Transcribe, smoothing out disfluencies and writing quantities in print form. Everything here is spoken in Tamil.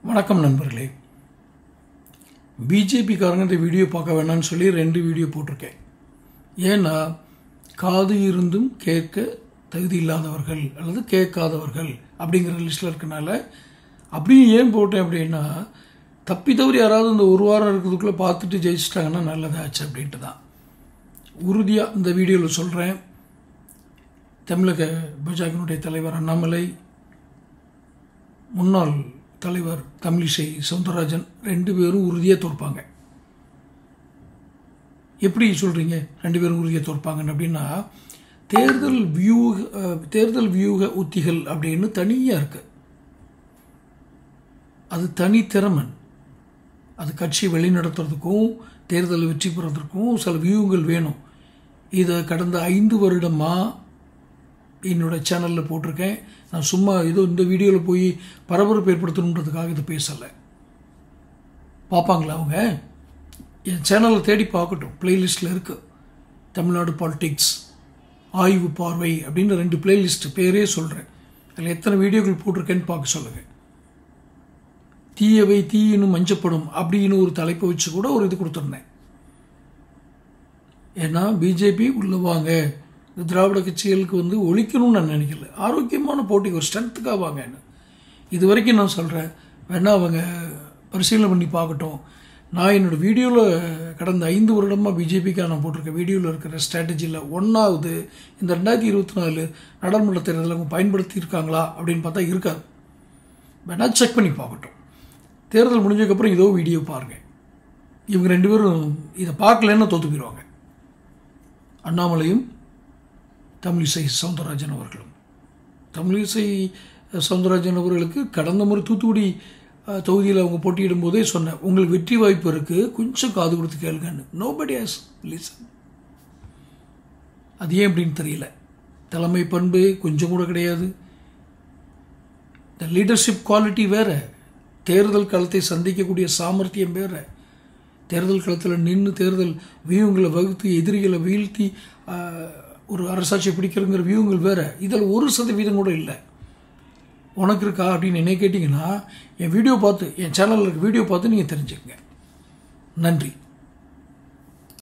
வணக்கம் நண்பர்களே. பிஜேபி காரங்க இந்த வீடியோ பார்க்க வேணாம்னு சொல்லி 2 வீடியோ போட்டிருக்கேன். ஏன்னா காது இருந்தும் கேட்க தகுதி இல்லாதவர்கள் அல்லது கேட்காதவர்கள் அப்படிங்கிற லிஸ்ட்டில் இருக்கனால அப்படியும் ஏன் போட்டேன் அப்படின்னா, தப்பி தவறி யாராவது இந்த ஒரு வாரம் இருக்கிறதுக்குள்ளே பார்த்துட்டு ஜெயிச்சிட்டாங்கன்னா நல்லதாச்சு அப்படின்ட்டு தான் உறுதியாக இந்த வீடியோவில் சொல்கிறேன். தமிழக பாஜகனுடைய தலைவர் அண்ணாமலை, முன்னாள் தலைவர் தமிழிசை சவுந்தரராஜன் 2 பேரும் உறுதியாக தோற்பாங்க. எப்படி சொல்கிறீங்க 2 பேரும் உறுதியாக தோற்பாங்கன்னு அப்படின்னா, தேர்தல் வியூக உத்திகள் அப்படின்னு தனியாக இருக்குது. அது தனித்திறமன். அது கட்சி வழிநடத்துறதுக்கும் தேர்தல் வெற்றி பெறதுக்கும் சில வியூகங்கள் வேணும். இதை கடந்த 5 வருடமாக என்னோட சேனலில் போட்டிருக்கேன். நான் சும்மா ஏதோ இந்த வீடியோவில் போய் பரபரப்பு ஏற்படுத்தணுன்றதுக்காக இதை பேசலை. பார்ப்பாங்களா அவங்க? என் சேனலில் தேடி பார்க்கட்டும். பிளேலிஸ்ட்டில் இருக்குது. தமிழ்நாடு பாலிடிக்ஸ் ஆய்வு பார்வை அப்படின்னு 2 பிளேலிஸ்ட் பேரே சொல்கிறேன். அதில் எத்தனை வீடியோக்கள் போட்டிருக்கேன்னு பார்க்க சொல்லுங்கள். தீயவை தீயினும் மஞ்சப்படும் அப்படின்னு ஒரு தலைப்பை வச்சு கூட ஒரு இது கொடுத்துருந்தேன். ஏன்னா பிஜேபி உள்ள வாங்க, இந்த திராவிட கட்சிகளுக்கு ஒழிக்கணும்னு நான் நினைக்கல. ஆரோக்கியமான போட்டிக்கு ஒரு ஸ்ட்ரென்த்துக்காக வாங்கன்னு இது வரைக்கும் நான் சொல்கிறேன். வேணால் அவங்க பரிசீலனை பண்ணி பார்க்கட்டும். நான் என்னோடய வீடியோவில் கடந்த 5 வருடமாக பிஜேபிக்காக நான் போட்டிருக்க வீடியோவில் இருக்கிற ஸ்ட்ராட்டஜியில் ஒன்றாவது இந்த 2024 நாடாளுமன்ற தேர்தலில் அவங்க பயன்படுத்தியிருக்காங்களா அப்படின்னு பார்த்தா இருக்காது. வேணால் செக் பண்ணி பார்க்கட்டும். தேர்தல் முடிஞ்சதுக்கப்புறம் ஏதோ வீடியோ பாருங்கள். இவங்க 2 பேரும் இதை பார்க்கலன்னு தோற்று போயிடுவாங்க. அண்ணாமலையும் தமிழிசை சவுந்தரராஜன் அவர்களும். தமிழிசை சவுந்தரராஜன் அவர்களுக்கு கடந்த முறை தூத்துக்குடி தொகுதியில் அவங்க போட்டியிடும் போதே சொன்னேன், உங்களுக்கு வெற்றி வாய்ப்பு இருக்குது, கொஞ்சம் காது கொடுத்து கேளுங்கன்னு. Nobody has listen. அது ஏன் அப்படின்னு தெரியல. தலைமை பண்பு கொஞ்சம் கூட கிடையாது. இந்த லீடர்ஷிப் குவாலிட்டி வேறு, தேர்தல் களத்தை சந்திக்கக்கூடிய சாமர்த்தியம் வேறு. தேர்தல் களத்தில் நின்று தேர்தல் வியூகங்களை வகுத்து எதிரிகளை வீழ்த்தி ஒரு அரசாட்சியை பிடிக்கிறங்கிற வியூகங்கள் வேறு. இதில் 1% கூட இல்லை. உனக்கு இருக்கா அப்படின்னு என்ன கேட்டிங்கன்னா, என் வீடியோ பார்த்து, என் சேனலில் இருக்க வீடியோ பார்த்து நீங்கள் தெரிஞ்சுக்கங்க. நன்றி.